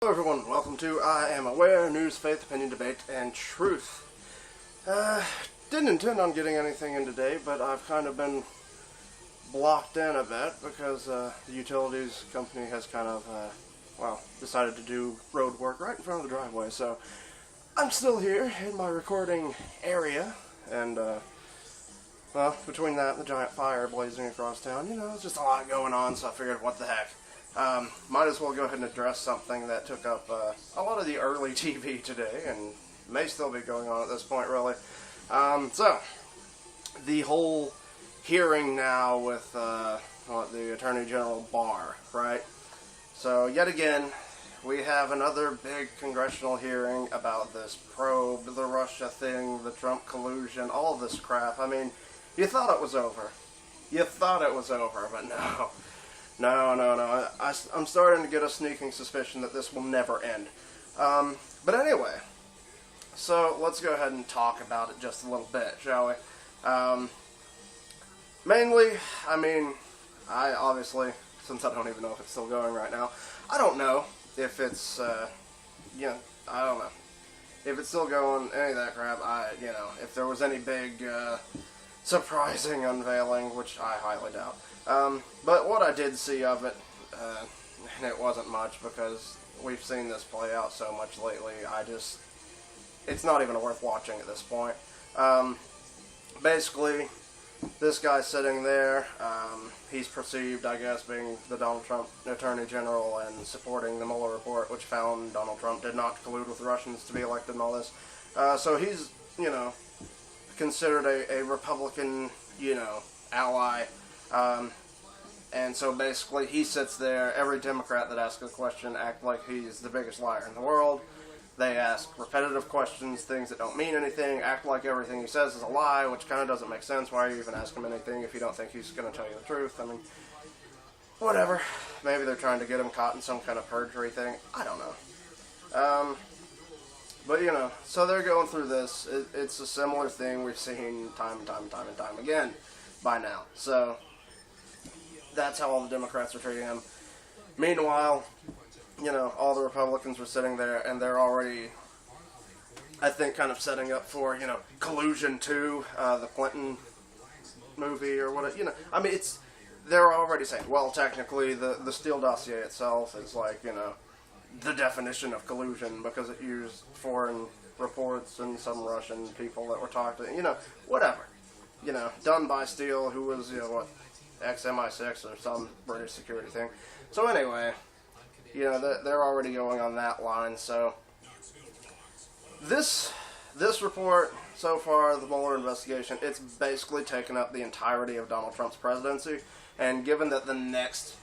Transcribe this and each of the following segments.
Hello everyone, welcome to I Am Aware, News, Faith, Opinion, Debate, and Truth. Didn't intend on getting anything in today, but I've kind of been blocked in a bit because the utilities company has kind of, decided to do road work right in front of the driveway. So I'm still here in my recording area, and, between that and the giant fire blazing across town, it's just a lot going on, so I figured, what the heck. Might as well go ahead and address something that took up a lot of the early TV today, and may still be going on at this point, really. So, the whole hearing now with the Attorney General Barr, right? So, yet again, we have another big congressional hearing about this probe, the Russia thing, the Trump collusion, all this crap. I mean, you thought it was over. You thought it was over, but no. No. I'm starting to get a sneaking suspicion that this will never end. But anyway, so let's go ahead and talk about it just a little bit, shall we? Mainly, I obviously, since I don't even know if it's still going right now, I don't know if it's, I don't know. If it's still going, any of that crap, if there was any big, surprising unveiling, which I highly doubt. But what I did see of it, and it wasn't much because we've seen this play out so much lately, it's not even worth watching at this point. Basically, this guy sitting there, he's perceived, I guess, being the Donald Trump Attorney General and supporting the Mueller report, which found Donald Trump did not collude with the Russians to be elected and all this. So he's, considered a Republican, ally. And so basically he sits there, every Democrat that asks a question act like he's the biggest liar in the world. They ask repetitive questions, things that don't mean anything, act like everything he says is a lie, which kind of doesn't make sense. Why are you even asking him anything if you don't think he's going to tell you the truth? Whatever. Maybe they're trying to get him caught in some kind of perjury thing. I don't know. But, so they're going through this. It's a similar thing we've seen time and time again by now. So, that's how all the Democrats are treating him. Meanwhile, all the Republicans were sitting there, and they're already, I think, kind of setting up for, Collusion 2, the Clinton movie or whatever, they're already saying, well, technically, the Steele dossier itself is like, the definition of collusion because it used foreign reports and some Russian people that were talking to, whatever. Done by Steele, who was, ex-MI6 or some British security thing. So anyway, they're already going on that line. So this report so far, the Mueller investigation, it's basically taken up the entirety of Donald Trump's presidency. And given that the next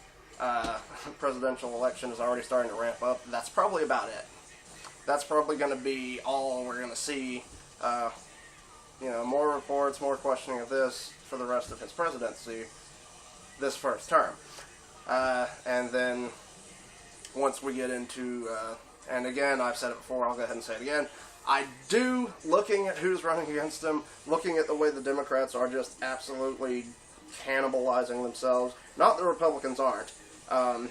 presidential election is already starting to ramp up, that's probably about it. That's probably going to be all we're going to see. More reports, more questioning of this for the rest of his presidency this first term. And then once we get into, and again, I've said it before, I'll go ahead and say it again, I do, looking at who's running against him, looking at the way the Democrats are just absolutely cannibalizing themselves, not the Republicans aren't. I'm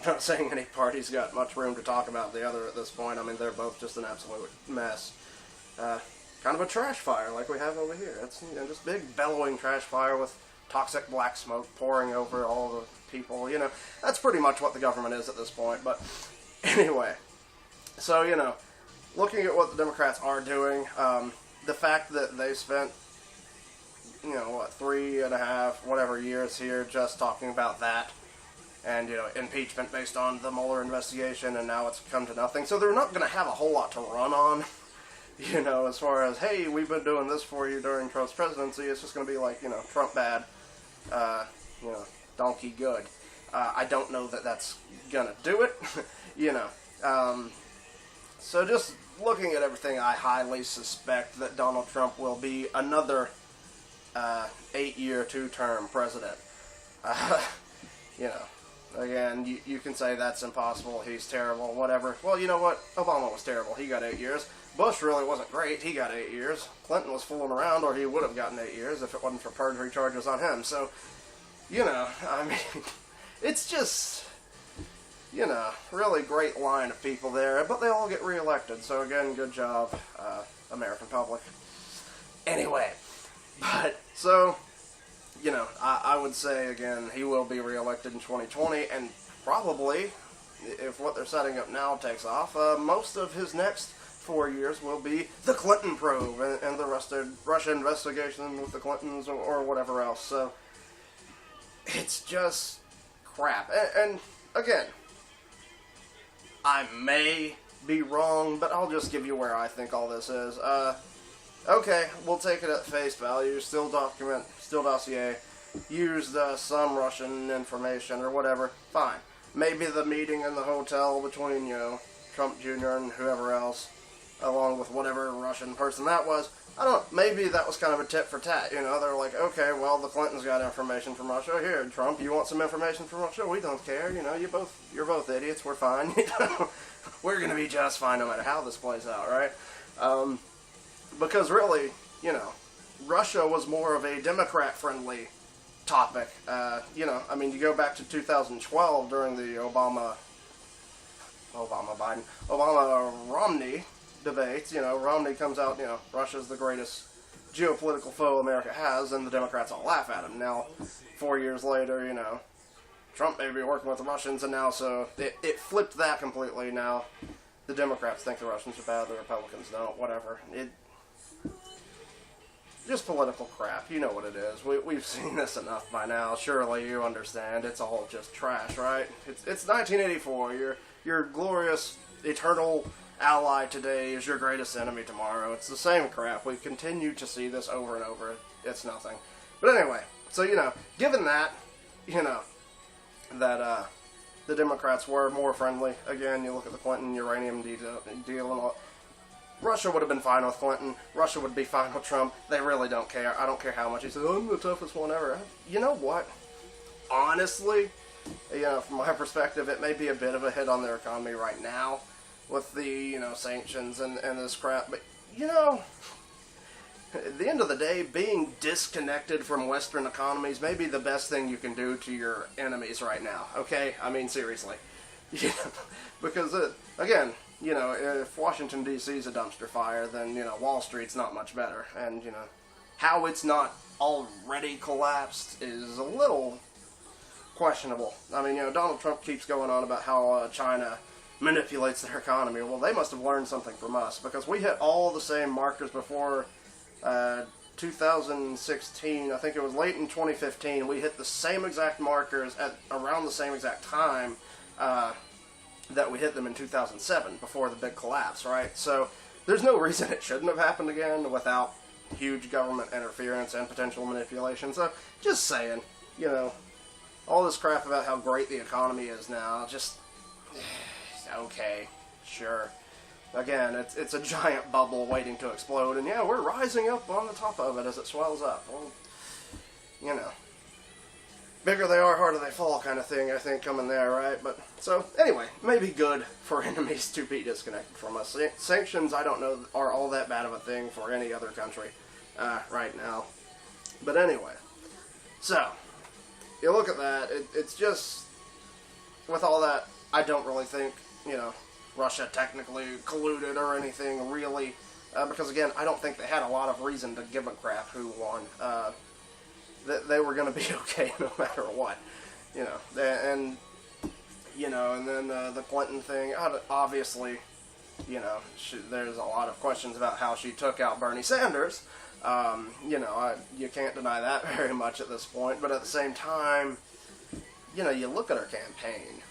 not saying any party's got much room to talk about the other at this point. They're both just an absolute mess. Kind of a trash fire like we have over here. It's, just big bellowing trash fire with toxic black smoke pouring over all the people. That's pretty much what the government is at this point. But anyway, so, looking at what the Democrats are doing, the fact that they spent 3.5 years here just talking about that, and, impeachment based on the Mueller investigation, and now it's come to nothing. So they're not going to have a whole lot to run on, as far as, hey, we've been doing this for you during Trump's presidency. It's just going to be like, Trump bad, donkey good. I don't know that that's going to do it, So just looking at everything, I highly suspect that Donald Trump will be another 8-year, 2-term president. Again, you can say that's impossible, he's terrible, whatever. Well, you know what? Obama was terrible. He got 8 years. Bush really wasn't great. He got 8 years. Clinton was fooling around, or he would have gotten 8 years if it wasn't for perjury charges on him. So, it's just, you know, really great line of people there, but they all get reelected. So again, good job, American public. Anyway, but so, you know, I would say again, he will be reelected in 2020, and probably, if what they're setting up now takes off, most of his next 4 years will be the Clinton probe and the Russia investigation with the Clintons or whatever else. So it's just crap. And again, I may be wrong, but I'll just give you where I think all this is. Okay, we'll take it at face value. Still dossier, used some Russian information or whatever. Fine. Maybe the meeting in the hotel between, you know, Trump Jr. and whoever else, along with whatever Russian person that was. I don't know, maybe that was kind of a tit for tat, you know, they're like, okay, well, the Clintons got information from Russia. Here, Trump, you want some information from Russia? We don't care, you know, you're both idiots, we're fine, you know, we're gonna be just fine no matter how this plays out, right? Because really, you know, Russia was more of a Democrat-friendly topic, you know, I mean, you go back to 2012 during the Obama-Romney debates, you know, Romney comes out, you know, Russia's the greatest geopolitical foe America has, and the Democrats all laugh at him. Now, 4 years later, you know, Trump may be working with the Russians, and now, so, it flipped that completely. Now, the Democrats think the Russians are bad, the Republicans don't, whatever. Just political crap, you know what it is. We've seen this enough by now, surely you understand. It's all just trash, right? It's 1984, your glorious, eternal ally today is your greatest enemy tomorrow. It's the same crap. We continue to see this over and over. It's nothing. But anyway, so, you know, given that, you know, that the Democrats were more friendly, again, you look at the Clinton uranium deal and all, Russia would have been fine with Clinton. Russia would be fine with Trump. They really don't care. I don't care how much he says, I'm the toughest one ever. You know what? Honestly, you know, from my perspective, it may be a bit of a hit on their economy right now with the, you know, sanctions and this crap. But, you know, at the end of the day, being disconnected from Western economies may be the best thing you can do to your enemies right now, okay? I mean, seriously. Yeah, because, again, you know, if Washington, D.C. is a dumpster fire, then, you know, Wall Street's not much better. And, you know, how it's not already collapsed is a little questionable. I mean, you know, Donald Trump keeps going on about how China manipulates their economy. Well, they must have learned something from us, because we hit all the same markers before 2016. I think it was late in 2015. We hit the same exact markers at around the same exact time that we hit them in 2007, before the big collapse, right? So there's no reason it shouldn't have happened again without huge government interference and potential manipulation. So just saying, you know, all this crap about how great the economy is now, just, okay, sure. Again, it's a giant bubble waiting to explode, and yeah, we're rising up on the top of it as it swells up. Well, you know, bigger they are, harder they fall kind of thing, I think, coming there, right? But, so, anyway, maybe good for enemies to be disconnected from us. Sanctions, I don't know, are all that bad of a thing for any other country right now. But anyway, so, you look at that, it's just, with all that, I don't really think, you know, Russia technically colluded or anything, really, because, again, I don't think they had a lot of reason to give a crap who won. They were going to be okay no matter what, you know, and, you know, and then the Clinton thing, obviously, you know, there's a lot of questions about how she took out Bernie Sanders. You know, you can't deny that very much at this point, but at the same time, you know, you look at her campaign.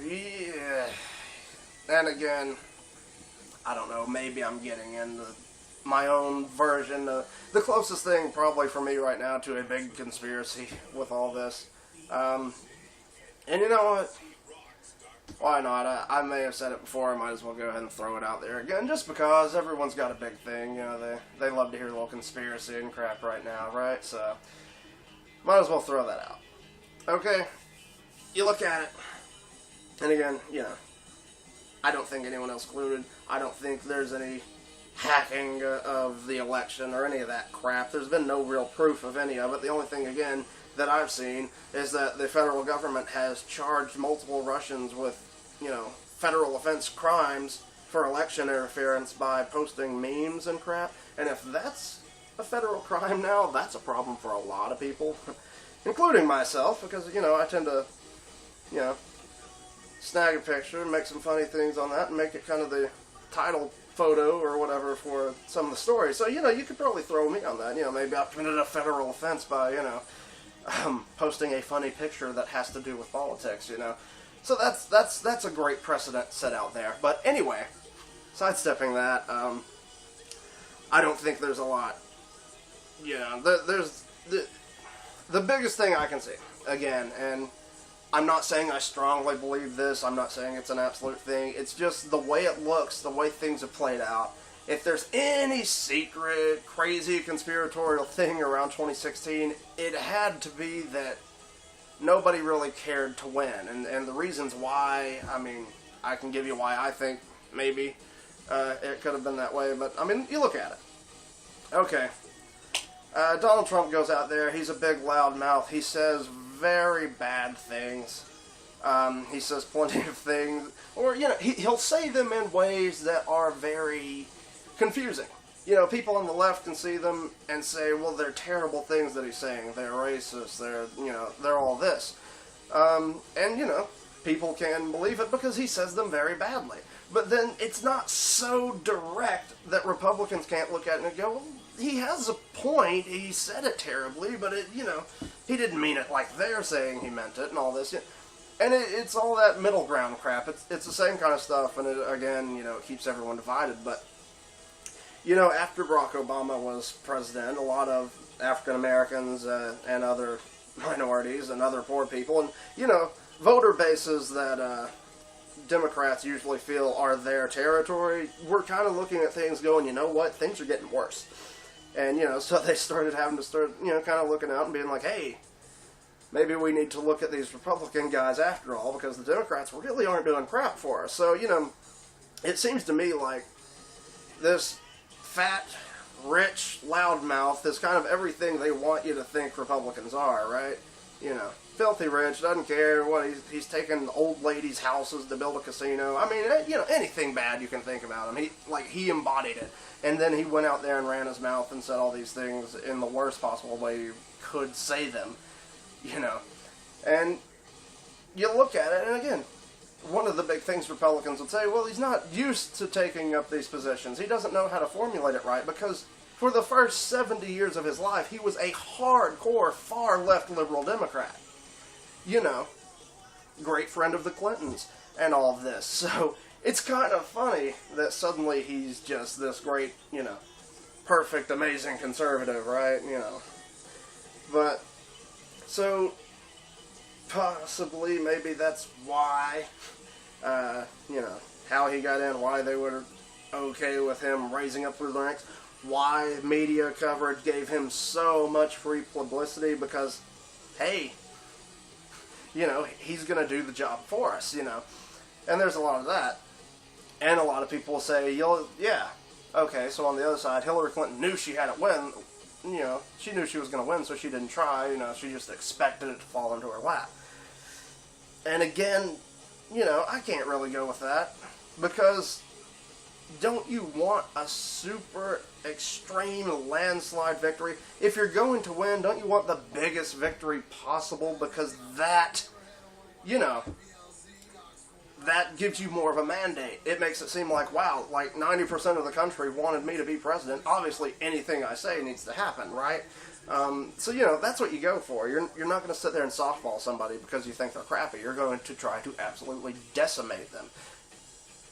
Yeah. And again, I don't know, maybe I'm getting into my own version. The closest thing probably for me right now to a big conspiracy with all this. And you know what? Why not? I may have said it before, I might as well go ahead and throw it out there again, just because everyone's got a big thing, you know, they love to hear a little conspiracy and crap right now, right? So, might as well throw that out. Okay, you look at it, and again, you know, I don't think anyone else colluded. I don't think there's any hacking of the election or any of that crap. There's been no real proof of any of it. The only thing, again, that I've seen is that the federal government has charged multiple Russians with, federal offense crimes for election interference by posting memes and crap. And if that's a federal crime now, that's a problem for a lot of people, including myself, because, I tend to, snag a picture and make some funny things on that and make it kind of the title photo or whatever for some of the stories. So, you could probably throw me on that. Maybe I've committed a federal offense by, posting a funny picture that has to do with politics, So that's a great precedent set out there. But anyway, sidestepping that, I don't think there's a lot. There's the biggest thing I can see, again, and I'm not saying I strongly believe this, I'm not saying it's an absolute thing, it's just the way it looks, the way things have played out. If there's any secret, crazy, conspiratorial thing around 2016, it had to be that nobody really cared to win. And the reasons why, I can give you why I think maybe it could have been that way, but, you look at it. Okay. Donald Trump goes out there, he's a big loud mouth, he says very bad things. He says plenty of things, or, he'll say them in ways that are very confusing. People on the left can see them and say, well, they're terrible things that he's saying. They're racist. They're all this. People can believe it because he says them very badly. But then it's not so direct that Republicans can't look at it and go, well, he has a point. He said it terribly, but he didn't mean it like they're saying he meant it and all this. And it's all that middle ground crap. It's the same kind of stuff, and it keeps everyone divided. But after Barack Obama was president, a lot of African Americans and other minorities and other poor people, and voter bases that Democrats usually feel are their territory, we're kind of looking at things going, you know what, things are getting worse. And, so they started having to kind of looking out and being like, hey, maybe we need to look at these Republican guys after all, because the Democrats really aren't doing crap for us. So, it seems to me like this fat, rich, loudmouth is kind of everything they want you to think Republicans are, right? Filthy rich, doesn't care what he's taking old ladies' houses to build a casino. Anything bad you can think about him. He embodied it. And then he went out there and ran his mouth and said all these things in the worst possible way you could say them, And you look at it, and again, one of the big things Republicans would say, well, he's not used to taking up these positions. He doesn't know how to formulate it right, because for the first 70 years of his life, he was a hardcore, far-left liberal Democrat. Great friend of the Clintons and all of this. So it's kind of funny that suddenly he's just this great, perfect, amazing conservative, right? But, so, possibly, maybe that's why, how he got in, why they were okay with him raising up through the ranks, why media coverage gave him so much free publicity, because, hey, he's going to do the job for us, and there's a lot of that. And a lot of people will say, yeah, okay, so on the other side, Hillary Clinton knew she had it win, she knew she was going to win, so she didn't try, she just expected it to fall into her lap. And again, I can't really go with that, because don't you want a super extreme landslide victory? If you're going to win, don't you want the biggest victory possible? Because that, that gives you more of a mandate. It makes it seem like, wow, 90% of the country wanted me to be president. Obviously, anything I say needs to happen, right? So, that's what you go for. You're not going to sit there and softball somebody because you think they're crappy. You're going to try to absolutely decimate them.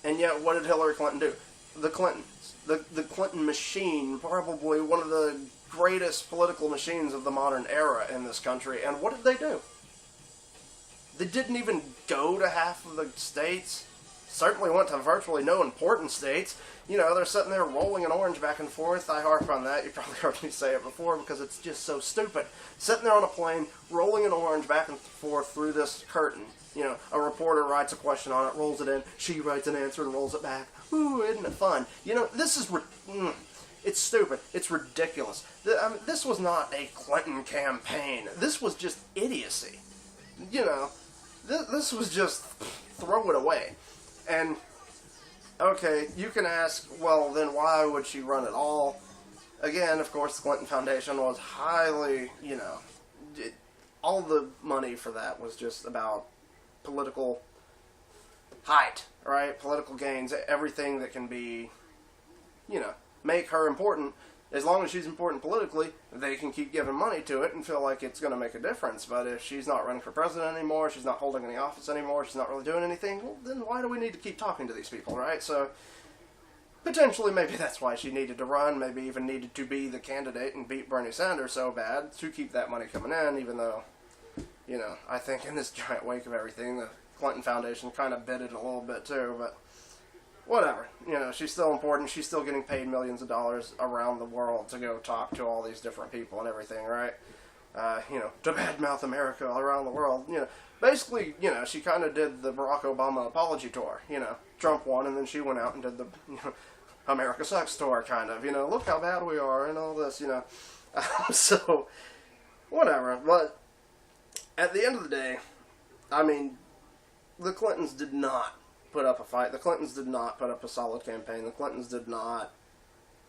And yet, what did Hillary Clinton do? The Clintons. The Clinton machine, probably one of the greatest political machines of the modern era in this country. And what did they do? They didn't even go to half of the states. Certainly went to virtually no important states. They're sitting there rolling an orange back and forth. I harp on that. You probably heard me say it before because it's just so stupid. Sitting there on a plane, rolling an orange back and forth through this curtain. A reporter writes a question on it, rolls it in. She writes an answer and rolls it back. Ooh, isn't it fun? This is... It's stupid. It's ridiculous. I mean, this was not a Clinton campaign. This was just idiocy. You know, this was just throw it away. And, okay, you can ask, well, then why would she run at all? Again, of course, the Clinton Foundation was highly, you know, all the money for that was just about political height, right? Political gains, everything that can be, you know, make her important. As long as she's important politically, they can keep giving money to it and feel like it's going to make a difference. But if she's not running for president anymore, she's not holding any office anymore, she's not really doing anything, well, then why do we need to keep talking to these people, right? So, potentially, maybe that's why she needed to run, maybe even needed to be the candidate and beat Bernie Sanders so bad to keep that money coming in, even though, you know, I think in this giant wake of everything, the Clinton Foundation kind of bit it a little bit too, but whatever. You know, she's still important. She's still getting paid millions of dollars around the world to go talk to all these different people and everything, right? You know, to badmouth America around the world. You know, basically, you know, she kind of did the Barack Obama apology tour. You know, Trump won, and then she went out and did the, you know, America Sucks tour, kind of. You know, look how bad we are and all this, you know. So, whatever. But at the end of the day, I mean, the Clintons did not put up a fight. The Clintons did not put up a solid campaign. The Clintons did not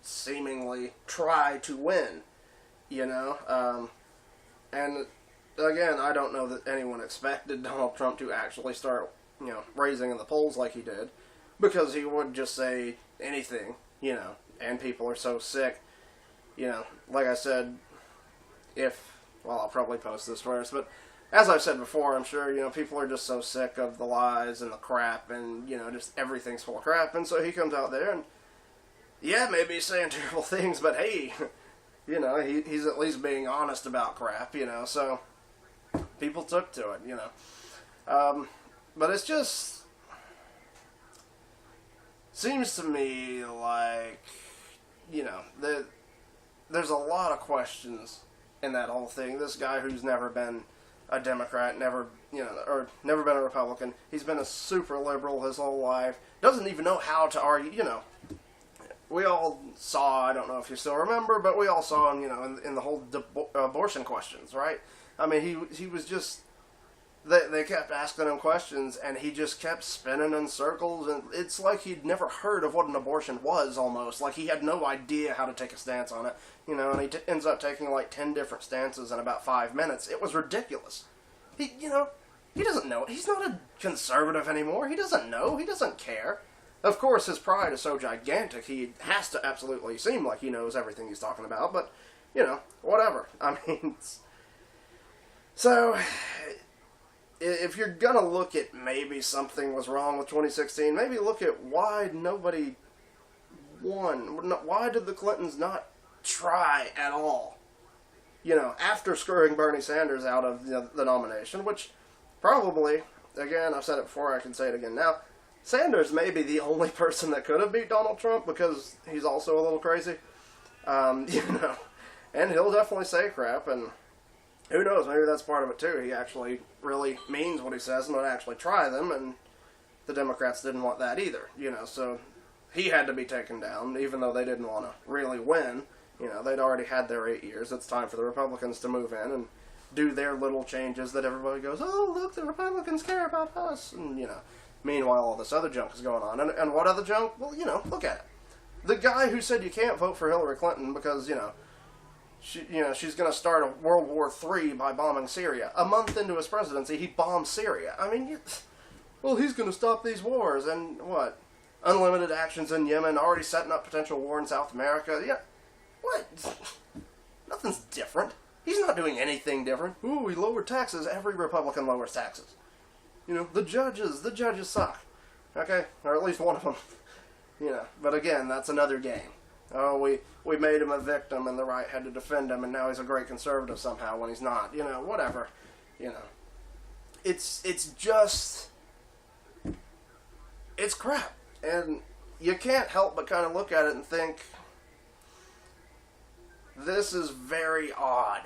seemingly try to win, you know. And again, I don't know that anyone expected Donald Trump to actually start, you know, raising in the polls like he did, because he would just say anything, you know, and people are so sick, you know. Like I said, well, I'll probably post this first, but as I've said before, I'm sure, you know, people are just so sick of the lies and the crap and, you know, just everything's full of crap. And so he comes out there and, yeah, maybe he's saying terrible things, but hey, you know, he's at least being honest about crap, you know. So people took to it, you know. But it's just, seems to me like, you know, there's a lot of questions in that whole thing. This guy who's never been a Democrat, never, you know, or never been a Republican. He's been a super liberal his whole life. Doesn't even know how to argue, you know. We all saw, I don't know if you still remember, but we all saw him, you know, in the whole abortion questions, right? I mean, he was just, they kept asking him questions, and he just kept spinning in circles, and it's like he'd never heard of what an abortion was, almost. Like, he had no idea how to take a stance on it, you know, and he ends up taking, like, 10 different stances in about 5 minutes. It was ridiculous. You know, he doesn't know. He's not a conservative anymore. He doesn't know. He doesn't care. Of course, his pride is so gigantic, he has to absolutely seem like he knows everything he's talking about, but, you know, whatever. I mean, so, if you're gonna look at maybe something was wrong with 2016, maybe look at why nobody won. Why did the Clintons not try at all? You know, after screwing Bernie Sanders out of the nomination, which probably, again, I've said it before, I can say it again now, Sanders may be the only person that could have beat Donald Trump because he's also a little crazy. You know, and he'll definitely say crap, and who knows, maybe that's part of it too. He actually really means what he says and would actually try them, and the Democrats didn't want that either, you know, so he had to be taken down, even though they didn't want to really win. You know, they'd already had their 8 years. It's time for the Republicans to move in and do their little changes that everybody goes, oh, look, the Republicans care about us, and, you know, meanwhile, all this other junk is going on. And what other junk? Well, you know, look at it. The guy who said you can't vote for Hillary Clinton because, you know, she's going to start a World War III by bombing Syria. A month into his presidency, he bombed Syria. I mean, well, he's going to stop these wars. And what? Unlimited actions in Yemen, already setting up potential war in South America. Yeah, what? Nothing's different. He's not doing anything different. Ooh, he lowered taxes. Every Republican lowers taxes. You know, the judges suck. Okay? Or at least one of them. You know, but again, that's another game. Oh, we made him a victim and the right had to defend him and now he's a great conservative somehow when he's not. You know, whatever. You know. It's just, it's crap. And you can't help but kind of look at it and think, this is very odd.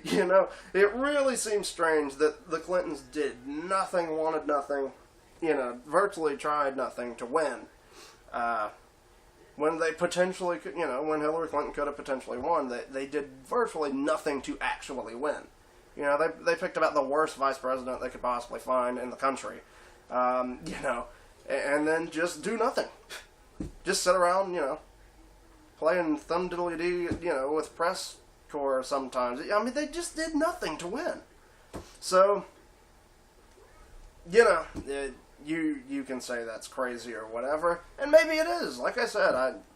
You know, it really seems strange that the Clintons did nothing, wanted nothing, you know, virtually tried nothing to win. when they potentially could, when Hillary Clinton could have potentially won, they did virtually nothing to actually win. They picked about the worst vice president they could possibly find in the country, and then just do nothing. Just sit around, playing thumb diddly dee, with press corps sometimes. I mean, they just did nothing to win. So, you can say that's crazy or whatever, and maybe it is. Like I said,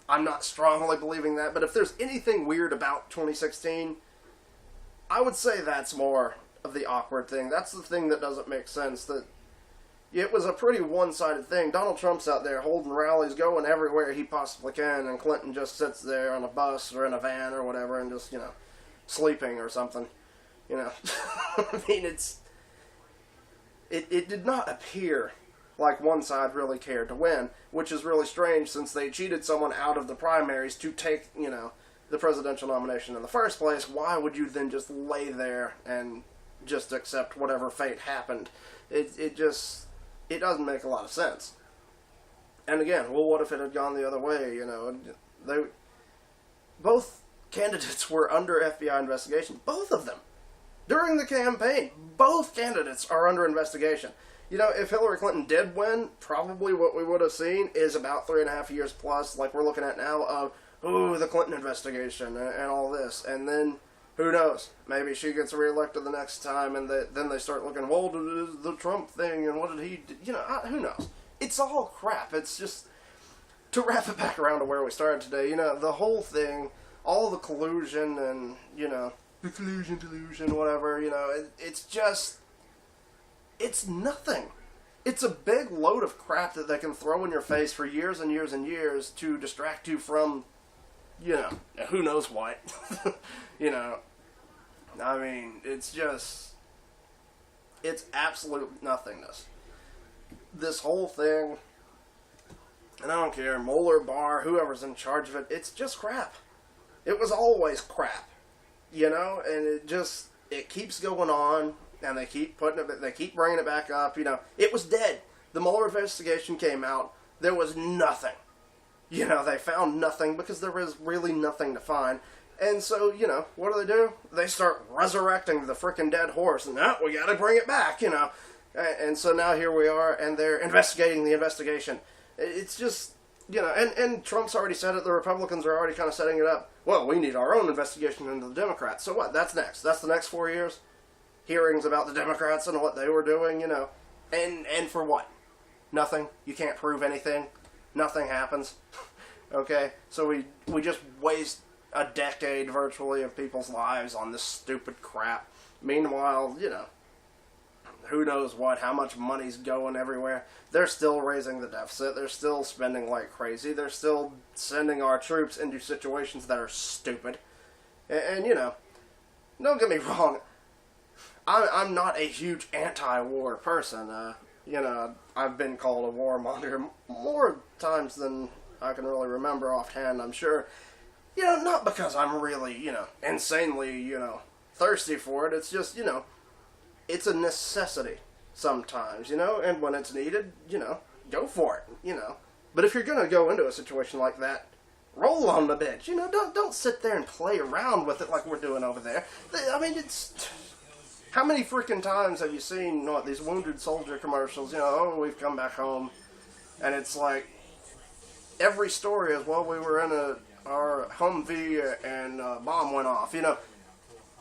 I'm not strongly believing that, but if there's anything weird about 2016, I would say that's more of the awkward thing. That's the thing that doesn't make sense. That it was a pretty one-sided thing. Donald Trump's out there holding rallies, going everywhere he possibly can, and Clinton just sits there on a bus or in a van or whatever and just, sleeping or something. I mean, it did not appear like one side really cared to win, which is really strange since they cheated someone out of the primaries to take, the presidential nomination in the first place. Why would you then just lay there and just accept whatever fate happened? It doesn't make a lot of sense. And again, well, what if it had gone the other way, both candidates were under FBI investigation. Both of them. During the campaign, both candidates are under investigation. If Hillary Clinton did win, probably what we would have seen is about 3.5 years plus, like we're looking at now, of, the Clinton investigation and all this. And then, who knows? Maybe she gets reelected the next time, and then they start looking, well, the Trump thing, and what did he do? Who knows? It's all crap. It's just, to wrap it back around to where we started today, the whole thing, all the collusion and, the collusion, whatever, it's just, it's nothing. It's a big load of crap that they can throw in your face for years and years and years to distract you from, who knows what. I mean, it's absolute nothingness. This whole thing, and I don't care, Mueller, Barr, whoever's in charge of it, it's just crap. It was always crap, and it keeps going on, and they keep bringing it back up, It was dead. The Mueller investigation came out, there was nothing. They found nothing because there was really nothing to find. And so, what do? They start resurrecting the frickin' dead horse, and now we gotta bring it back, And so now here we are, and they're investigating the investigation. It's just, and Trump's already said it, the Republicans are already kind of setting it up. Well, we need our own investigation into the Democrats. So what? That's next. That's the next 4 years? Hearings about the Democrats and what they were doing, And for what? Nothing. You can't prove anything. Nothing happens. Okay? So we just waste a decade virtually of people's lives on this stupid crap. Meanwhile, who knows what, how much money's going everywhere. They're still raising the deficit. They're still spending like crazy. They're still sending our troops into situations that are stupid. And don't get me wrong. I'm not a huge anti-war person. I've been called a warmonger more times than I can really remember offhand, I'm sure. Not because I'm really, insanely, thirsty for it. It's just, it's a necessity sometimes, and when it's needed, go for it, But if you're going to go into a situation like that, roll on the bitch, don't sit there and play around with it like we're doing over there. I mean, it's... How many freaking times have you seen these wounded soldier commercials? We've come back home, and it's like every story is, well, we were in our Humvee and a bomb went off.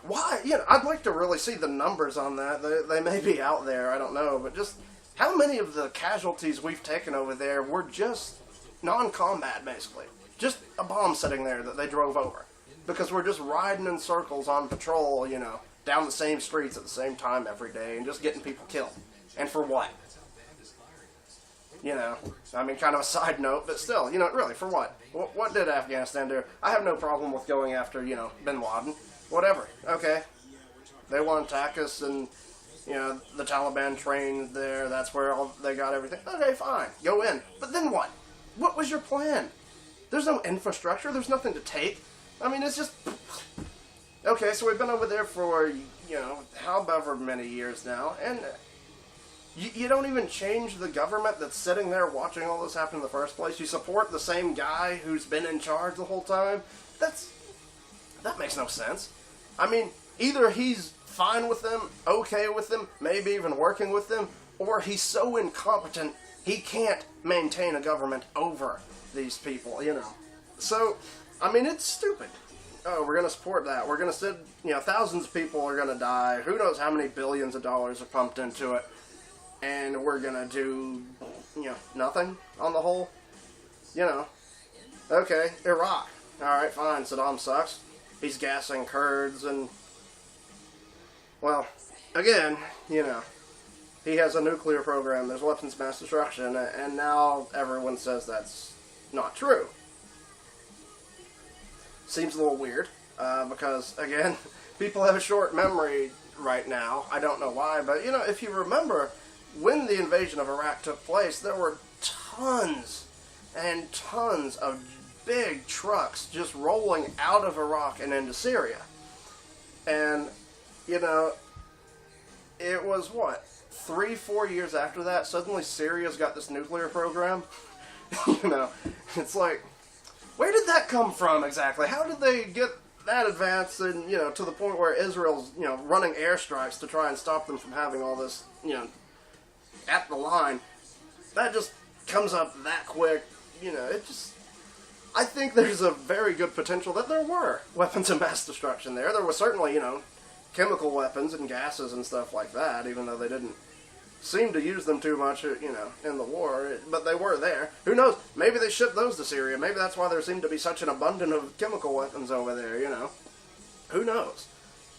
Why? I'd like to really see the numbers on that. They may be out there, I don't know, but just how many of the casualties we've taken over there were just non-combat, basically, just a bomb sitting there that they drove over because we're just riding in circles on patrol, down the same streets at the same time every day and just getting people killed. And for what? I mean, kind of a side note, but still, really, for what? What did Afghanistan do? I have no problem with going after, bin Laden. Whatever. Okay. They want to attack us and, the Taliban trained there. That's where they got everything. Okay, fine. Go in. But then what? What was your plan? There's no infrastructure. There's nothing to take. I mean, it's just... Okay, so we've been over there for, however many years now, and You don't even change the government that's sitting there watching all this happen in the first place. You support the same guy who's been in charge the whole time. That makes no sense. I mean, either he's fine with them, okay with them, maybe even working with them, or he's so incompetent he can't maintain a government over these people, you know. So, I mean, it's stupid. Oh, we're going to support that. We're going to send, thousands of people are going to die. Who knows how many billions of dollars are pumped into it. And we're going to do, nothing on the whole. Okay, Iraq. Alright, fine, Saddam sucks. He's gassing Kurds and, well, again, he has a nuclear program, there's weapons of mass destruction, and now everyone says that's not true. Seems a little weird, because, again, people have a short memory right now. I don't know why, but, if you remember, when the invasion of Iraq took place, there were tons and tons of big trucks just rolling out of Iraq and into Syria. And, it was, 3-4 years after that, suddenly Syria's got this nuclear program. It's like, where did that come from exactly? How did they get that advanced and, to the point where Israel's, running airstrikes to try and stop them from having all this, at the line? That just comes up that quick, I think there's a very good potential that there were weapons of mass destruction there. There was certainly, chemical weapons and gases and stuff like that, even though they didn't seem to use them too much, in the war, but they were there. Who knows? Maybe they shipped those to Syria. Maybe that's why there seemed to be such an abundance of chemical weapons over there, Who knows?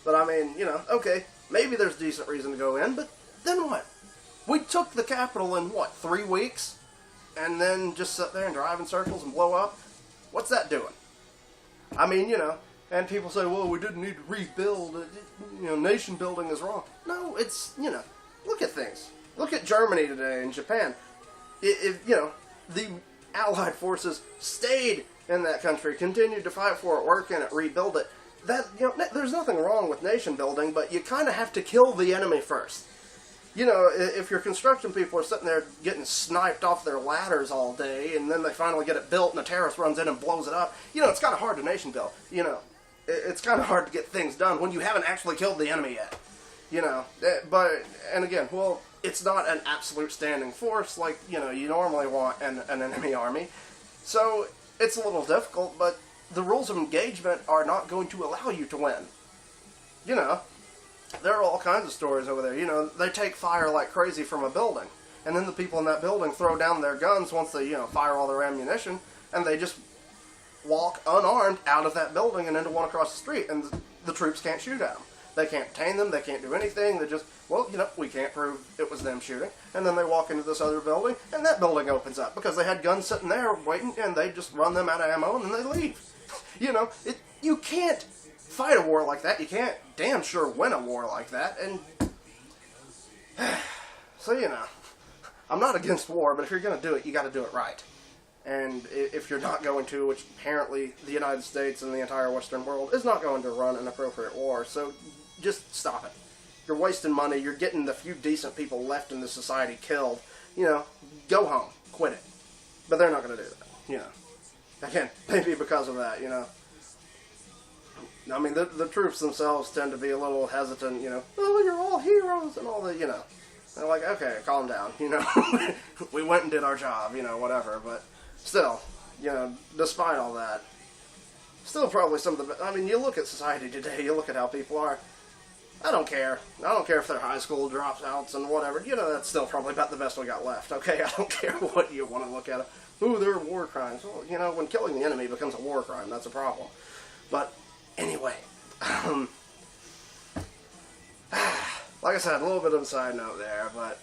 But I mean, okay, maybe there's decent reason to go in, but then what? We took the capital in, 3 weeks? And then just sit there and drive in circles and blow up? What's that doing? I mean, and people say, well, we didn't need to rebuild, nation building is wrong. No, it's, look at things. Look at Germany today and Japan. If the Allied forces stayed in that country, continued to fight for it, work in it, rebuild it, that, there's nothing wrong with nation building, but you kind of have to kill the enemy first. If your construction people are sitting there getting sniped off their ladders all day, and then they finally get it built, and a terrorist runs in and blows it up, it's kind of hard to nation build. It's kind of hard to get things done when you haven't actually killed the enemy yet. And again, well, it's not an absolute standing force like, you normally want an enemy army. So, it's a little difficult, but the rules of engagement are not going to allow you to win. There are all kinds of stories over there. They take fire like crazy from a building, and then the people in that building throw down their guns once they, fire all their ammunition, and they just walk unarmed out of that building and into one across the street, and the troops can't shoot at them. They can't detain them, they can't do anything, they just, well, we can't prove it was them shooting, and then they walk into this other building, and that building opens up, because they had guns sitting there waiting, and they just run them out of ammo, and then they leave. You can't fight a war like that, you can't damn sure win a war like that, and so, I'm not against war, but if you're going to do it, you got to do it right. And if you're not going to, which apparently the United States and the entire Western world is not going to run an appropriate war, so just stop it. You're wasting money, you're getting the few decent people left in this society killed. Go home, quit it. But they're not going to do that, Again, maybe because of that, I mean, the troops themselves tend to be a little hesitant, oh, you're all heroes and all that, They're like, okay, calm down, We went and did our job, whatever, but still, despite all that, still probably some of the, I mean, you look at society today, you look at how people are, I don't care. I don't care if they're high school dropouts and whatever, that's still probably about the best we got left, okay? I don't care what you want to look at. Ooh, they're war crimes. Well, when killing the enemy becomes a war crime, that's a problem. But, anyway, like I said, a little bit of a side note there, but,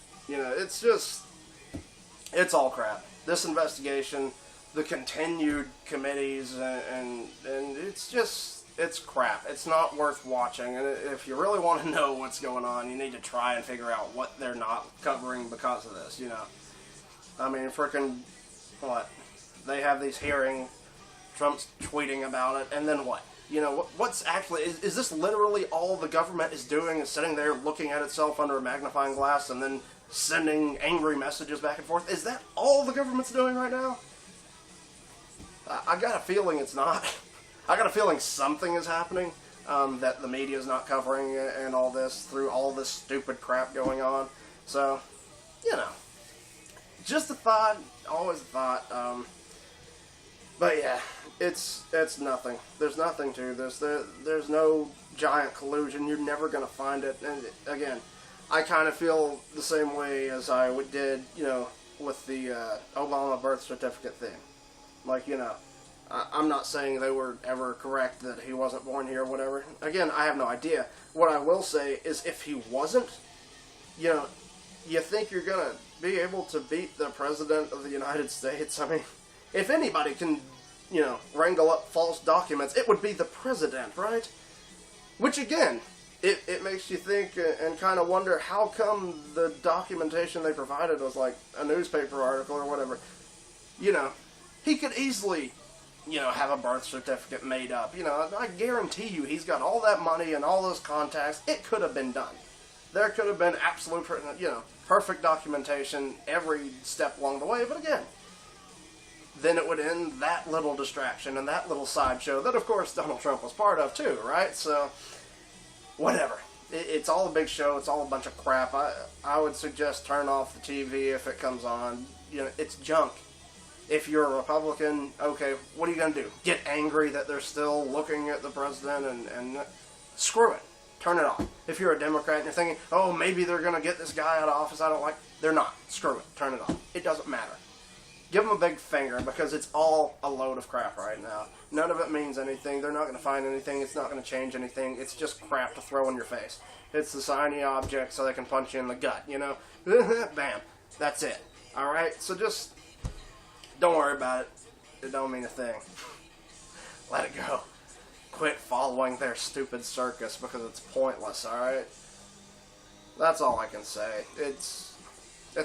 it's all crap. This investigation, the continued committees, and it's crap. It's not worth watching, and if you really want to know what's going on, you need to try and figure out what they're not covering because of this, I mean, frickin', what? They have these hearings, Trump's tweeting about it, and then what? What's actually, is this literally all the government is doing, is sitting there looking at itself under a magnifying glass and then sending angry messages back and forth. Is that all the government's doing right now? I got a feeling it's not. I got a feeling something is happening that the media is not covering and all this through all this stupid crap going on. So, you know, just a thought, always a thought. But yeah, it's nothing. There's nothing to this. There's no giant collusion. You're never going to find it. And again, I kind of feel the same way as I did, you know, with the Obama birth certificate thing. Like, you know, I'm not saying they were ever correct that he wasn't born here or whatever. Again, I have no idea. What I will say is if he wasn't, you know, you think you're going to be able to beat the President of the United States? I mean, if anybody can, you know, wrangle up false documents, it would be the President, right? Which, again, it makes you think and kind of wonder how come the documentation they provided was like a newspaper article or whatever. You know, he could easily, you know, have a birth certificate made up. You know, I guarantee you he's got all that money and all those contacts. It could have been done. There could have been absolute, you know, perfect documentation every step along the way. But again, then it would end that little distraction and that little sideshow that, of course, Donald Trump was part of too, right? So, whatever. It's all a big show. It's all a bunch of crap. I would suggest turn off the TV if it comes on. You know, it's junk. If you're a Republican, okay, what are you going to do? Get angry that they're still looking at the president and screw it. Turn it off. If you're a Democrat and you're thinking, oh, maybe they're going to get this guy out of office I don't like, they're not. Screw it. Turn it off. It doesn't matter. Give them a big finger because it's all a load of crap right now. None of it means anything. They're not going to find anything. It's not going to change anything. It's just crap to throw in your face. It's the shiny object so they can punch you in the gut, you know? Bam. That's it. Alright? So just don't worry about it. It don't mean a thing. Let it go. Quit following their stupid circus because it's pointless, alright? That's all I can say. It's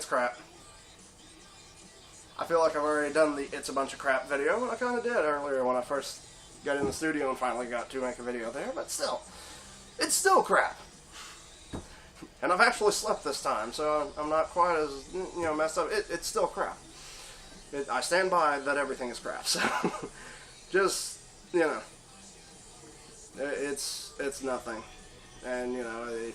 crap. I feel like I've already done the It's a Bunch of Crap video, and I kind of did earlier when I first got in the studio and finally got to make a video there, but still, it's still crap. And I've actually slept this time, so I'm not quite as, you know, messed up. It's still crap. I stand by that everything is crap, so just, you know, it's nothing. And, you know,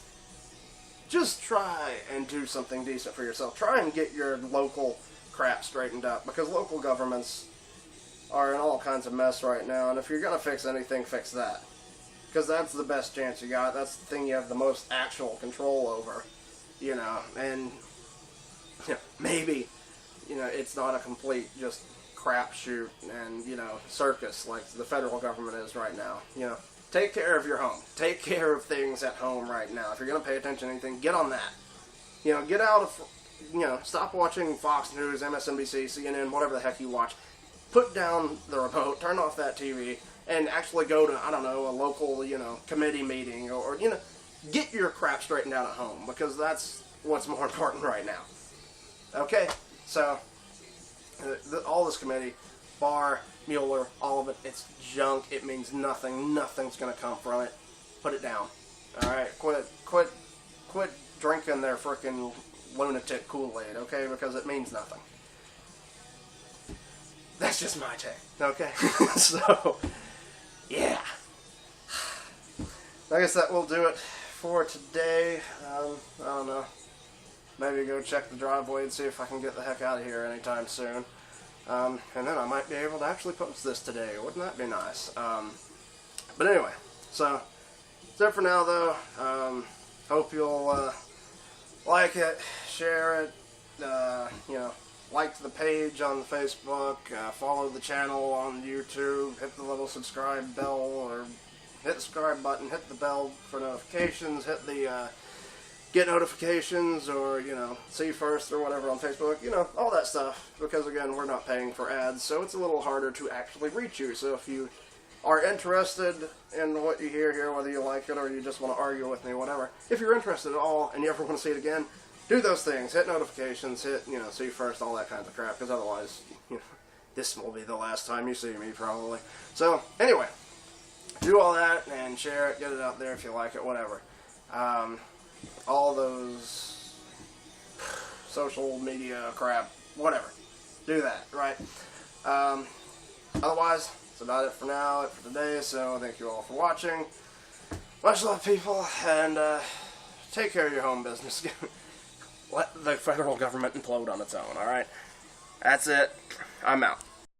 just try and do something decent for yourself. Try and get your local crap straightened up, because local governments are in all kinds of mess right now, and if you're going to fix anything, fix that. Because that's the best chance you got. That's the thing you have the most actual control over, you know, and you know, maybe, you know, it's not a complete just crapshoot and, you know, circus like the federal government is right now. You know, take care of your home. Take care of things at home right now. If you're going to pay attention to anything, get on that. You know, get out of, you know, stop watching Fox News, MSNBC, CNN, whatever the heck you watch. Put down the remote, turn off that TV, and actually go to, I don't know, a local, you know, committee meeting, or you know, get your crap straightened out at home, because that's what's more important right now. Okay, so, all this committee, Barr, Mueller, all of it, it's junk, it means nothing, nothing's going to come from it. Put it down. Alright, quit drinking their frickin' lunatic Kool-Aid, okay, because it means nothing. That's just my take, okay? So, yeah. I guess that will do it for today. I don't know. Maybe go check the driveway and see if I can get the heck out of here anytime soon. And then I might be able to actually post this today. Wouldn't that be nice? But anyway, so that's it for now, though. Hope you'll like it, share it, you know, like the page on Facebook, follow the channel on YouTube, hit the little subscribe bell, or hit the subscribe button, hit the bell for notifications, hit the get notifications, or, you know, see first or whatever on Facebook, you know, all that stuff, because again, we're not paying for ads, so it's a little harder to actually reach you. So if you are interested in what you hear here, whether you like it or you just want to argue with me, whatever, if you're interested at all and you ever want to see it again, do those things. Hit notifications, hit, you know, see first, all that kind of crap, because otherwise, you know, this will be the last time you see me, probably. So, anyway, do all that and share it, get it out there if you like it, whatever. All those social media crap, whatever. Do that, right? Otherwise, that's about it for now, for today, so thank you all for watching. Much love, people, and take care of your home business. Let the federal government implode on its own, alright? That's it. I'm out.